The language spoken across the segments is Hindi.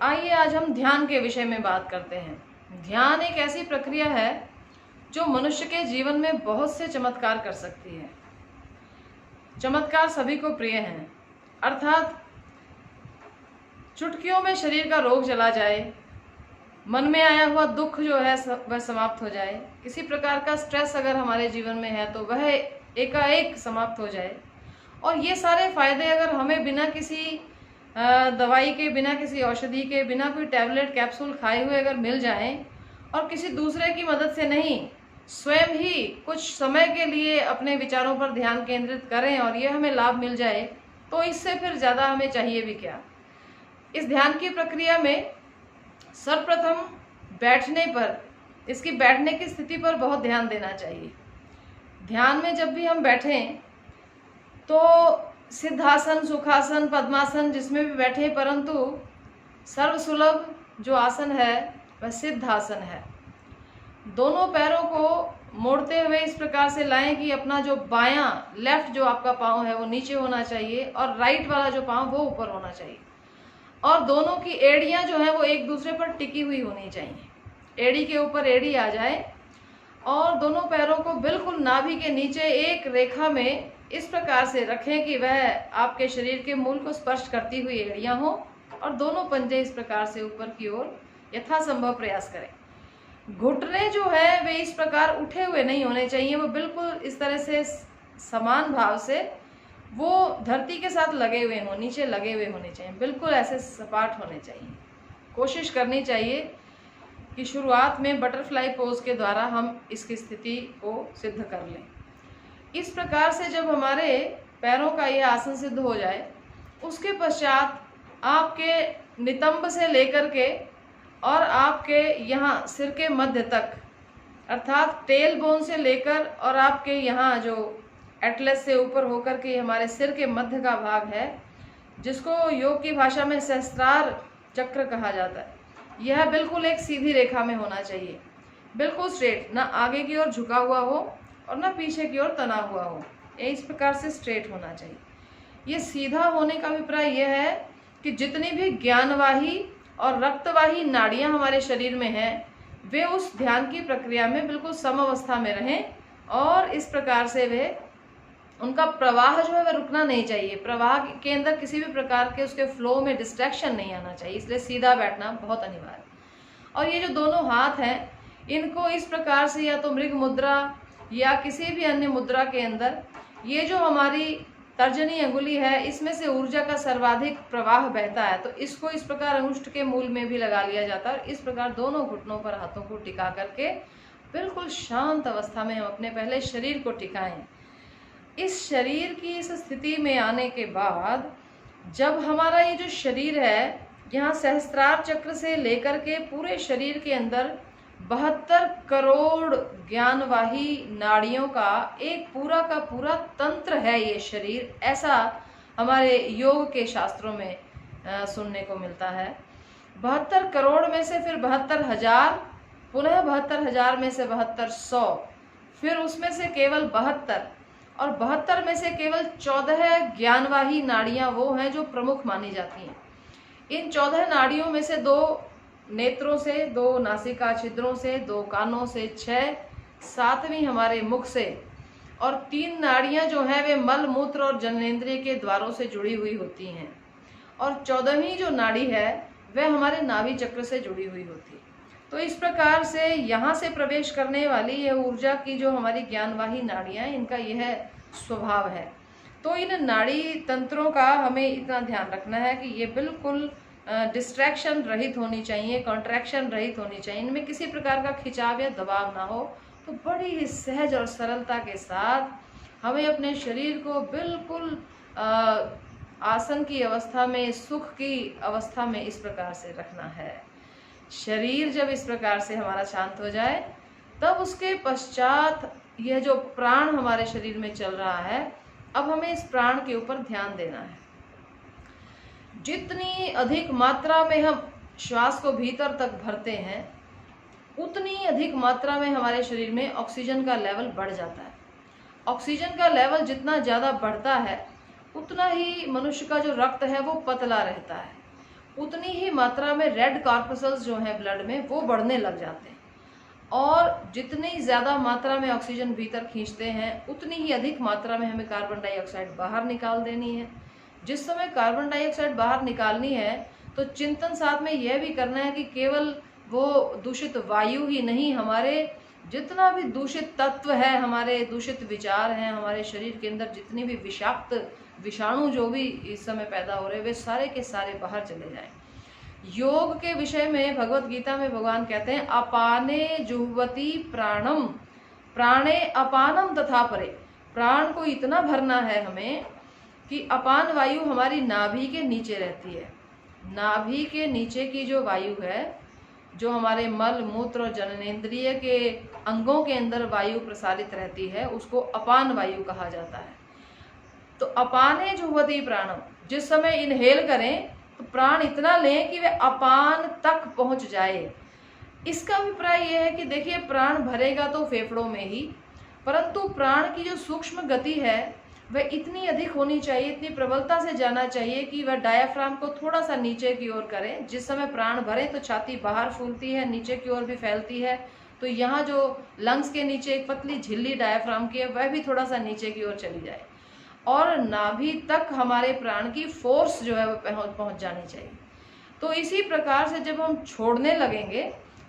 आइए आज हम ध्यान के विषय में बात करते हैं। ध्यान एक ऐसी प्रक्रिया है जो मनुष्य के जीवन में बहुत से चमत्कार कर सकती है। चमत्कार सभी को प्रिय हैं, अर्थात चुटकियों में शरीर का रोग चला जाए, मन में आया हुआ दुख जो है वह समाप्त हो जाए, किसी प्रकार का स्ट्रेस अगर हमारे जीवन में है तो वह एकाएक समाप्त हो जाए। और ये सारे फायदे अगर हमें बिना किसी दवाई के, बिना किसी औषधि के, बिना कोई टैबलेट कैप्सूल खाए हुए अगर मिल जाएं और किसी दूसरे की मदद से नहीं, स्वयं ही कुछ समय के लिए अपने विचारों पर ध्यान केंद्रित करें और ये हमें लाभ मिल जाए, तो इससे फिर ज़्यादा हमें चाहिए भी क्या। इस ध्यान की प्रक्रिया में सर्वप्रथम बैठने पर, इसकी बैठने की स्थिति पर बहुत ध्यान देना चाहिए। ध्यान में जब भी हम बैठें तो सिद्धासन, सुखासन, पद्मासन जिसमें भी बैठे, परंतु सर्वसुलभ जो आसन है वह सिद्धासन है। दोनों पैरों को मोड़ते हुए इस प्रकार से लाएं कि अपना जो बायां, लेफ्ट जो आपका पांव है वो नीचे होना चाहिए और राइट वाला जो पांव वो ऊपर होना चाहिए। और दोनों की एड़ियां जो है वो एक दूसरे पर टिकी हुई होनी चाहिए। एड़ी के ऊपर एड़ी आ जाए और दोनों पैरों को बिल्कुल नाभि के नीचे एक रेखा में इस प्रकार से रखें कि वह आपके शरीर के मूल को स्पर्श करती हुई एड़ियां हो और दोनों पंजे इस प्रकार से ऊपर की ओर यथासंभव प्रयास करें। घुटने जो है वे इस प्रकार उठे हुए नहीं होने चाहिए, वो बिल्कुल इस तरह से समान भाव से वो धरती के साथ लगे हुए हों, नीचे लगे हुए होने चाहिए, बिल्कुल ऐसे सपाट होने चाहिए। कोशिश करनी चाहिए कि शुरुआत में बटरफ्लाई पोज के द्वारा हम इसकी स्थिति को सिद्ध कर लें। इस प्रकार से जब हमारे पैरों का यह आसन सिद्ध हो जाए, उसके पश्चात आपके नितंब से लेकर के और आपके यहाँ सिर के मध्य तक, अर्थात टेल बोन से लेकर और आपके यहाँ जो एटलस से ऊपर होकर के हमारे सिर के मध्य का भाग है, जिसको योग की भाषा में सहस्त्रार चक्र कहा जाता है, यह बिल्कुल एक सीधी रेखा में होना चाहिए, बिल्कुल स्ट्रेट, ना आगे की ओर झुका हुआ हो और ना पीछे की ओर तना हुआ हो, इस प्रकार से स्ट्रेट होना चाहिए। ये सीधा होने का अभिप्राय यह है कि जितनी भी ज्ञानवाही और रक्तवाही नाड़ियां हमारे शरीर में हैं, वे उस ध्यान की प्रक्रिया में बिल्कुल समअवस्था में रहें और इस प्रकार से वे, उनका प्रवाह जो है वह रुकना नहीं चाहिए। प्रवाह के अंदर किसी भी प्रकार के उसके फ्लो में डिस्ट्रैक्शन नहीं आना चाहिए, इसलिए सीधा बैठना बहुत अनिवार्य। और ये जो दोनों हाथ हैं, इनको इस प्रकार से या तो मृग मुद्रा या किसी भी अन्य मुद्रा के अंदर, ये जो हमारी तर्जनी अंगुली है, इसमें से ऊर्जा का सर्वाधिक प्रवाह बहता है, तो इसको इस प्रकार अंगुष्ठ के मूल में भी लगा लिया जाता है। इस प्रकार दोनों घुटनों पर हाथों को टिका करके बिल्कुल शांत अवस्था में हम अपने पहले शरीर को टिकाएं। इस शरीर की इस स्थिति में आने के बाद जब हमारा ये जो शरीर है, यहाँ सहस्त्रार चक्र से लेकर के पूरे शरीर के अंदर 72 करोड़ ज्ञानवाही नाड़ियों का एक पूरा का पूरा तंत्र है ये शरीर, ऐसा हमारे योग के शास्त्रों में सुनने को मिलता है। 72 करोड़ में से फिर 72,000, पुनः 72,000 में से 7200, फिर उसमें से केवल 72, और 72 में से केवल 14 ज्ञानवाही नाड़ियां वो हैं जो प्रमुख मानी जाती हैं। इन 14 नाड़ियों में से 2 नेत्रों से, 2 नासिका छिद्रों से, 2 कानों से, 6 7वीं हमारे मुख से, और 3 नाड़ियां जो हैं वे मल, मूत्र और जननेंद्रिय के द्वारों से जुड़ी हुई होती हैं, और 14वीं जो नाड़ी है वह हमारे नाभि चक्र से जुड़ी हुई होती है। तो इस प्रकार से यहाँ से प्रवेश करने वाली यह ऊर्जा की जो हमारी ज्ञानवाही नाड़ियां हैं, इनका यह स्वभाव है। तो इन नाड़ी तंत्रों का हमें इतना ध्यान रखना है कि ये बिल्कुल डिस्ट्रैक्शन रहित होनी चाहिए, कॉन्ट्रैक्शन रहित होनी चाहिए, इनमें किसी प्रकार का खिंचाव या दबाव ना हो। तो बड़ी ही सहज और सरलता के साथ हमें अपने शरीर को बिल्कुल आसन की अवस्था में, सुख की अवस्था में इस प्रकार से रखना है। शरीर जब इस प्रकार से हमारा शांत हो जाए, तब उसके पश्चात यह जो प्राण हमारे शरीर में चल रहा है, अब हमें इस प्राण के ऊपर ध्यान देना है। जितनी अधिक मात्रा में हम श्वास को भीतर तक भरते हैं, उतनी अधिक मात्रा में हमारे शरीर में ऑक्सीजन का लेवल बढ़ जाता है। ऑक्सीजन का लेवल जितना ज़्यादा बढ़ता है, उतना ही मनुष्य का जो रक्त है वो पतला रहता है, उतनी ही मात्रा में रेड कॉर्पसेल्स जो हैं ब्लड में वो बढ़ने लग जाते हैं, और जितनी ज़्यादा मात्रा में ऑक्सीजन भीतर खींचते हैं उतनी ही अधिक मात्रा में हमें कार्बन डाइऑक्साइड बाहर निकाल देनी है। जिस समय कार्बन डाइऑक्साइड बाहर निकालनी है तो चिंतन साथ में यह भी करना है कि केवल वो दूषित वायु ही नहीं, हमारे जितना भी दूषित तत्व है, हमारे दूषित विचार हैं, हमारे शरीर के अंदर जितनी भी विषाक्त विषाणु जो भी इस समय पैदा हो रहे हैं वे सारे के सारे बाहर चले जाएं। योग के विषय में भगवत गीता में भगवान कहते हैं अपाने जुह्वति प्राणम प्राणे अपानम तथा परे। प्राण को इतना भरना है हमें कि अपान वायु हमारी नाभि के नीचे रहती है। नाभि के नीचे की जो वायु है, जो हमारे मल मूत्र और जननेंद्रिय के अंगों के अंदर वायु प्रसारित रहती है, उसको अपान वायु कहा जाता है। तो अपाने जुह्वति प्राणम, जिस समय इनहेल करें तो प्राण इतना लें कि वे अपान तक पहुंच जाए। इसका अभिप्राय यह है कि देखिए, प्राण भरेगा तो फेफड़ों में ही, परंतु प्राण की जो सूक्ष्म गति है वह इतनी अधिक होनी चाहिए, इतनी प्रबलता से जाना चाहिए कि वह डायाफ्राम को थोड़ा सा नीचे की ओर करें। जिस समय प्राण भरे तो छाती बाहर फूलती है, नीचे की ओर भी फैलती है, तो यहाँ जो लंग्स के नीचे एक पतली झिल्ली डायाफ्राम की है वह भी थोड़ा सा नीचे की ओर चली जाए, और नाभि तक हमारे प्राण की फोर्स जो है वो पहुंच जानी चाहिए। तो इसी प्रकार से जब हम छोड़ने लगेंगे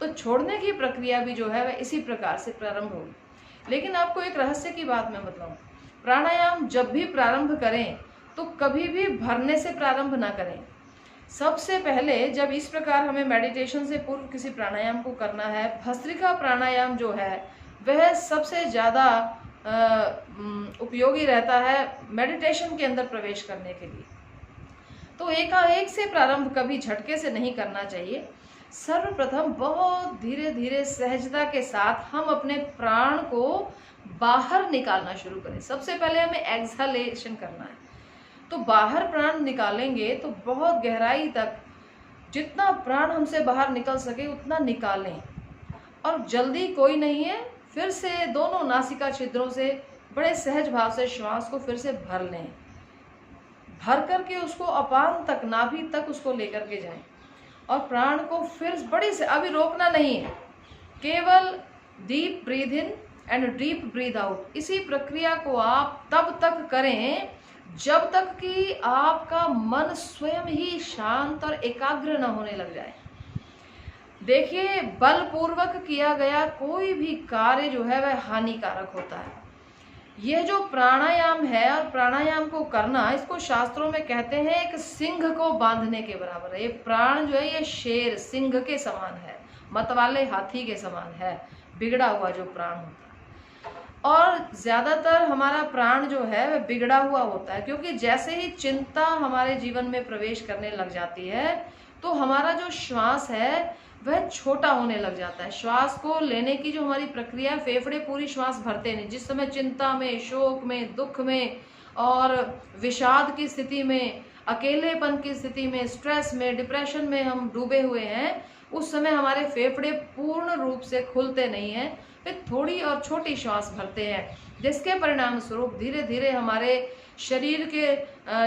तो छोड़ने की प्रक्रिया भी जो है वह इसी प्रकार से प्रारंभ होगी। लेकिन आपको एक रहस्य की बात मैं बताऊं, प्राणायाम जब भी प्रारंभ करें तो कभी भी भरने से प्रारंभ ना करें। सबसे पहले जब इस प्रकार हमें मेडिटेशन से पूर्व किसी प्राणायाम को करना है, भस्त्रिका प्राणायाम जो है वह सबसे ज़्यादा उपयोगी रहता है मेडिटेशन के अंदर प्रवेश करने के लिए। तो एकाएक से प्रारंभ कभी झटके से नहीं करना चाहिए। सर्वप्रथम बहुत धीरे धीरे सहजता के साथ हम अपने प्राण को बाहर निकालना शुरू करें। सबसे पहले हमें एक्सहेलेशन करना है, तो बाहर प्राण निकालेंगे तो बहुत गहराई तक जितना प्राण हमसे बाहर निकल सके उतना निकालें, और जल्दी कोई नहीं है। फिर से दोनों नासिका छिद्रों से बड़े सहज भाव से श्वास को फिर से भर लें, भर करके उसको अपान तक, नाभि तक उसको लेकर के जाएं, और प्राण को फिर बड़ी से, अभी रोकना नहीं है, केवल deep breath in and deep breath out. इसी प्रक्रिया को आप तब तक करें जब तक कि आपका मन स्वयं ही शांत और एकाग्र न होने लग जाए। देखिए, बलपूर्वक किया गया कोई भी कार्य जो है वह हानिकारक होता है। यह जो प्राणायाम है, और प्राणायाम को करना, इसको शास्त्रों में कहते हैं एक सिंह को बांधने के बराबर है। ये प्राण जो है ये शेर सिंह के समान है, मतवाले हाथी के समान है, बिगड़ा हुआ जो प्राण होता है। और ज्यादातर हमारा प्राण जो है वह बिगड़ा हुआ होता है, क्योंकि जैसे ही चिंता हमारे जीवन में प्रवेश करने लग जाती है तो हमारा जो श्वास है वह छोटा होने लग जाता है। श्वास को लेने की जो हमारी प्रक्रिया, फेफड़े पूरी श्वास भरते नहीं। जिस समय चिंता में, शोक में, दुख में और विषाद की स्थिति में, अकेलेपन की स्थिति में, स्ट्रेस में, डिप्रेशन में हम डूबे हुए हैं, उस समय हमारे फेफड़े पूर्ण रूप से खुलते नहीं हैं, वे थोड़ी और छोटी श्वास भरते हैं, जिसके परिणाम स्वरूप धीरे धीरे हमारे शरीर के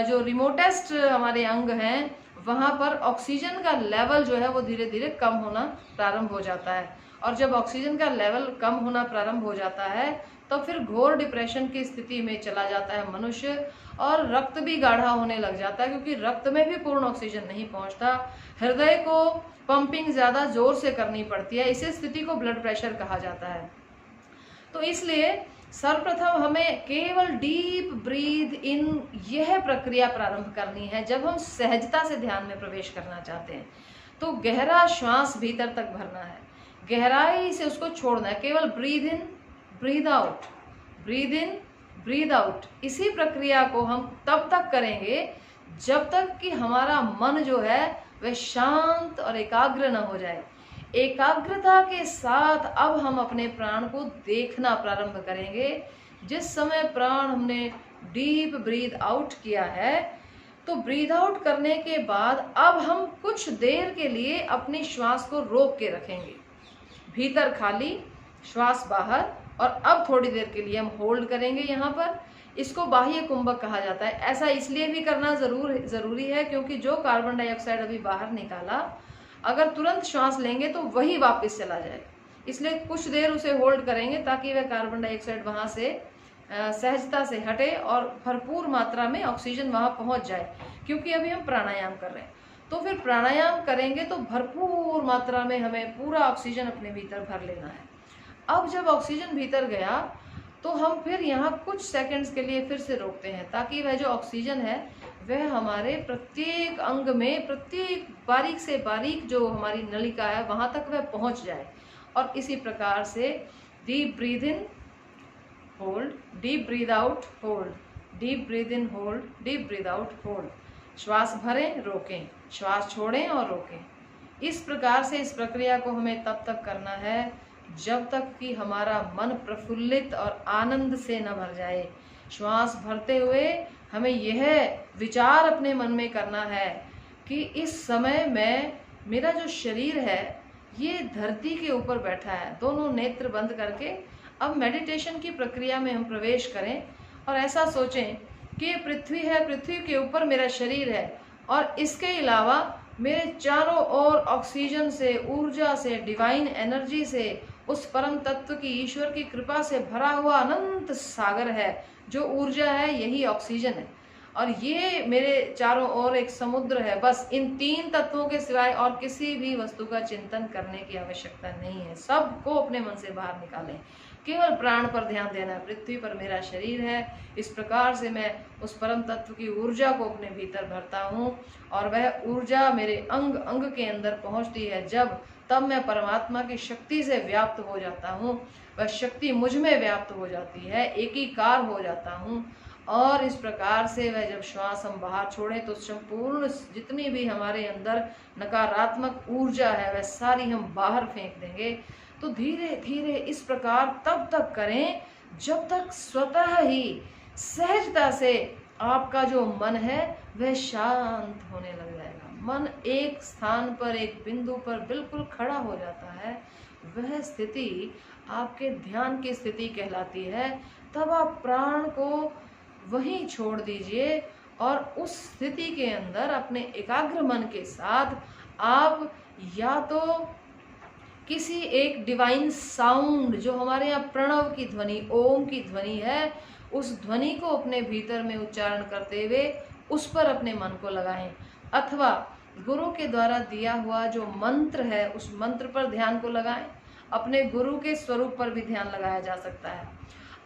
जो रिमोटेस्ट हमारे अंग हैं वहाँ पर ऑक्सीजन का लेवल जो है वो धीरे धीरे कम होना प्रारंभ हो जाता है। और जब ऑक्सीजन का लेवल कम होना प्रारंभ हो जाता है तो फिर घोर डिप्रेशन की स्थिति में चला जाता है मनुष्य, और रक्त भी गाढ़ा होने लग जाता है, क्योंकि रक्त में भी पूर्ण ऑक्सीजन नहीं पहुंचता। हृदय को पंपिंग ज़्यादा जोर से करनी पड़ती है, इसी स्थिति को ब्लड प्रेशर कहा जाता है। तो इसलिए सर्वप्रथम हमें केवल डीप ब्रीथ इन यह प्रक्रिया प्रारंभ करनी है। जब हम सहजता से ध्यान में प्रवेश करना चाहते हैं तो गहरा श्वास भीतर तक भरना है, गहराई से उसको छोड़ना है, केवल ब्रीथ इन ब्रीथ आउट, ब्रीथ इन ब्रीथ आउट। इसी प्रक्रिया को हम तब तक करेंगे जब तक कि हमारा मन जो है वह शांत और एकाग्र न हो जाए। एकाग्रता के साथ अब हम अपने प्राण को देखना प्रारंभ करेंगे। जिस समय प्राण हमने डीप ब्रीथ आउट किया है, तो ब्रीथ आउट करने के बाद अब हम कुछ देर के लिए अपनी श्वास को रोक के रखेंगे, भीतर खाली, श्वास बाहर, और अब थोड़ी देर के लिए हम होल्ड करेंगे यहाँ पर। इसको बाह्य कुंभक कहा जाता है। ऐसा इसलिए भी करना जरूरी है क्योंकि जो कार्बन डाइऑक्साइड अभी बाहर निकाला, अगर तुरंत श्वास लेंगे तो वही वापस चला जाए, इसलिए कुछ देर उसे होल्ड करेंगे ताकि वह कार्बन डाइऑक्साइड वहां से सहजता से हटे और भरपूर मात्रा में ऑक्सीजन वहां पहुंच जाए। क्योंकि अभी हम प्राणायाम कर रहे हैं, तो फिर प्राणायाम करेंगे तो भरपूर मात्रा में हमें पूरा ऑक्सीजन अपने भीतर भर लेना है। अब जब ऑक्सीजन भीतर गया तो हम फिर यहाँ कुछ सेकंड्स के लिए फिर से रोकते हैं ताकि वह जो ऑक्सीजन है वह हमारे प्रत्येक अंग में, प्रत्येक बारीक से बारीक जो हमारी नलिका है वहां तक वह पहुंच जाए। और इसी प्रकार से deep breath in, hold, deep breath out, hold, deep breath in, hold, deep breath out, hold. श्वास भरें, रोकें, श्वास छोड़ें और रोकें। इस प्रकार से इस प्रक्रिया को हमें तब तक करना है जब तक कि हमारा मन प्रफुल्लित और आनंद से न भर जाए। श्वास भरते हुए हमें यह विचार अपने मन में करना है कि इस समय में मेरा जो शरीर है ये धरती के ऊपर बैठा है। दोनों नेत्र बंद करके अब मेडिटेशन की प्रक्रिया में हम प्रवेश करें और ऐसा सोचें कि ये पृथ्वी है, पृथ्वी के ऊपर मेरा शरीर है और इसके अलावा मेरे चारों ओर ऑक्सीजन से, ऊर्जा से, डिवाइन एनर्जी से, उस परम तत्व की, ईश्वर की कृपा से भरा हुआ अनंत सागर है। जो ऊर्जा है यही ऑक्सीजन है और ये मेरे चारों ओर एक समुद्र है। बस इन 3 तत्वों के सिवाय और किसी भी वस्तु का चिंतन करने की आवश्यकता नहीं है। सबको अपने मन से बाहर निकालें, केवल प्राण पर ध्यान देना है। पृथ्वी पर मेरा शरीर है, इस प्रकार से मैं उस परम तत्व की ऊर्जा को अपने भीतर भरता हूँ और वह ऊर्जा मेरे अंग अंग के अंदर पहुँचती है। तब मैं परमात्मा की शक्ति से व्याप्त हो जाता हूँ, वह शक्ति मुझ में व्याप्त हो जाती है, एकीकार हो जाता हूँ। और इस प्रकार से वह जब श्वास हम बाहर छोड़ें तो संपूर्ण जितनी भी हमारे अंदर नकारात्मक ऊर्जा है वह सारी हम बाहर फेंक देंगे। तो धीरे धीरे इस प्रकार तब तक करें जब तक स्वतः ही सहजता से आपका जो मन है वह शांत होने लग जाएगा। मन एक स्थान पर, एक बिंदु पर बिल्कुल खड़ा हो जाता है। वह स्थिति आपके ध्यान की स्थिति कहलाती है। तब आप प्राण को वहीं छोड़ दीजिए और उस स्थिति के अंदर अपने एकाग्र मन के साथ आप या तो किसी एक डिवाइन साउंड, जो हमारे यहाँ प्रणव की ध्वनि, ओम की ध्वनि है, उस ध्वनि को अपने भीतर में उच्चारण करते हुए उस पर अपने मन को लगाएं, अथवा गुरु के द्वारा दिया हुआ जो मंत्र है उस मंत्र पर ध्यान को लगाएं। अपने गुरु के स्वरूप पर भी ध्यान लगाया जा सकता है।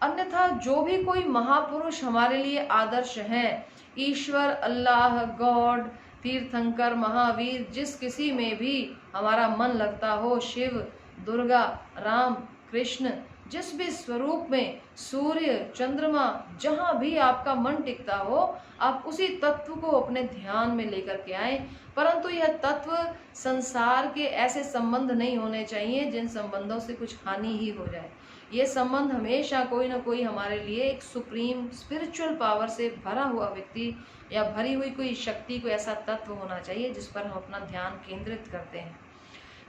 अन्यथा जो भी कोई महापुरुष हमारे लिए आदर्श हैं, ईश्वर, अल्लाह, गॉड, तीर्थंकर, महावीर, जिस किसी में भी हमारा मन लगता हो, शिव, दुर्गा, राम, कृष्ण, जिस भी स्वरूप में, सूर्य, चंद्रमा, जहाँ भी आपका मन टिकता हो, आप उसी तत्व को अपने ध्यान में लेकर के आए। परंतु यह तत्व संसार के ऐसे संबंध नहीं होने चाहिए जिन संबंधों से कुछ हानि ही हो जाए। ये संबंध हमेशा कोई ना कोई हमारे लिए एक सुप्रीम स्पिरिचुअल पावर से भरा हुआ व्यक्ति या भरी हुई कोई शक्ति, कोई ऐसा तत्व होना चाहिए जिस पर हम अपना ध्यान केंद्रित करते हैं।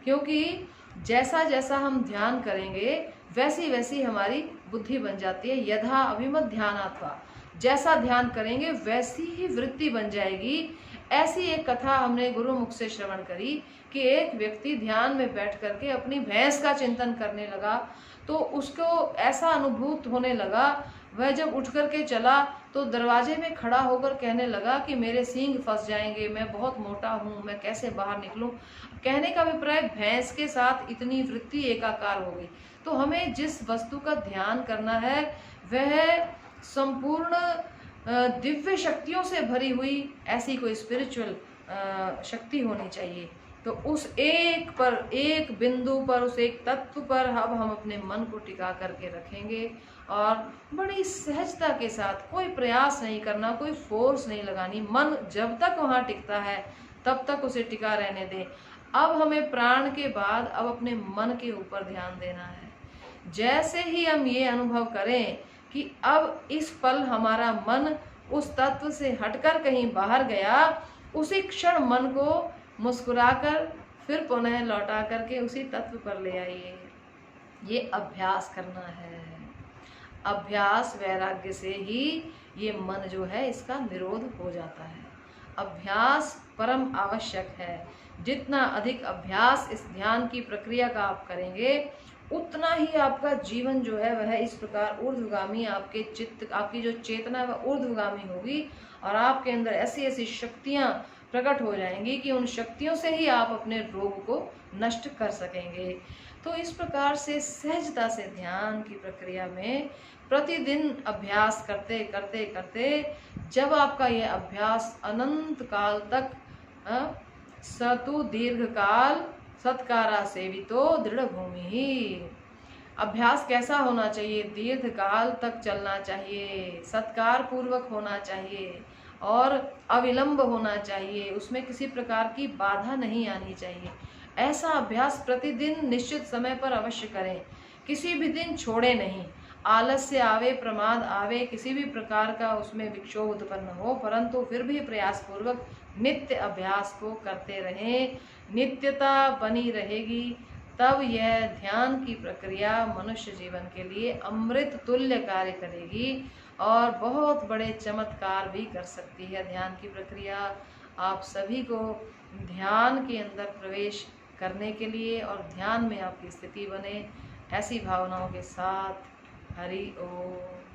क्योंकि जैसा जैसा हम ध्यान करेंगे वैसी वैसी हमारी बुद्धि बन जाती है। यथा अभिमत ध्यानात्वा, जैसा ध्यान करेंगे वैसी ही वृत्ति बन जाएगी। ऐसी एक कथा हमने गुरु मुख से श्रवण करी कि एक व्यक्ति ध्यान में बैठ करके अपनी भैंस का चिंतन करने लगा, तो उसको ऐसा अनुभूत होने लगा, वह जब उठ करके चला तो दरवाजे में खड़ा होकर कहने लगा कि मेरे सींग फंस जाएंगे, मैं बहुत मोटा हूँ, मैं कैसे बाहर निकलूं। कहने का अभिप्राय भैंस के साथ इतनी वृत्ति एकाकार हो गई। तो हमें जिस वस्तु का ध्यान करना है वह संपूर्ण दिव्य शक्तियों से भरी हुई ऐसी कोई स्पिरिचुअल शक्ति होनी चाहिए। तो उस एक पर, एक बिंदु पर, उस एक तत्व पर अब हम अपने मन को टिका करके रखेंगे और बड़ी सहजता के साथ, कोई प्रयास नहीं करना, कोई फोर्स नहीं लगानी। मन जब तक वहाँ टिकता है तब तक उसे टिका रहने दें। अब हमें प्राण के बाद अब अपने मन के ऊपर ध्यान देना है। जैसे ही हम ये अनुभव करें कि अब इस पल हमारा मन उस तत्व से हटकर कहीं बाहर गया, उसी क्षण मन को मुस्कुराकर फिर पुनः लौटा करके उसी तत्व पर ले आइए। ये अभ्यास करना है। अभ्यास वैराग्य से ही ये मन जो है इसका निरोध हो जाता है। अभ्यास परम आवश्यक है। जितना अधिक अभ्यास इस ध्यान की प्रक्रिया का आप करेंगे, उतना ही आपका जीवन जो है वह इस प्रकार ऊर्ध्वगामी, आपके चित्त, आपकी जो चेतना है वह ऊर्ध्वगामी होगी और आपके अंदर ऐसी ऐसी शक्तियां प्रकट हो जाएंगी कि उन शक्तियों से ही आप अपने रोग को नष्ट कर सकेंगे। तो इस प्रकार से सहजता से ध्यान की प्रक्रिया में प्रतिदिन अभ्यास करते करते करते जब आपका यह अभ्यास अनंत काल तक सतु दीर्घ काल सत्कारा सेवितो दृढ़ भूमि ही। अभ्यास कैसा होना चाहिए? दीर्घ काल तक चलना चाहिए, सत्कार पूर्वक होना चाहिए और अविलंब होना चाहिए, उसमें किसी प्रकार की बाधा नहीं आनी चाहिए। ऐसा अभ्यास प्रतिदिन निश्चित समय पर अवश्य करें, किसी भी दिन छोड़े नहीं। आलस्य आवे, प्रमाद आवे, किसी भी प्रकार का उसमें विक्षोभ उत्पन्न हो, परंतु फिर भी प्रयास पूर्वक नित्य अभ्यास को करते रहें। नित्यता बनी रहेगी, तब यह ध्यान की प्रक्रिया मनुष्य जीवन के लिए अमृत तुल्य कार्य करेगी और बहुत बड़े चमत्कार भी कर सकती है ध्यान की प्रक्रिया। आप सभी को ध्यान के अंदर प्रवेश करने के लिए और ध्यान में आपकी स्थिति बने, ऐसी भावनाओं के साथ हरि ओम।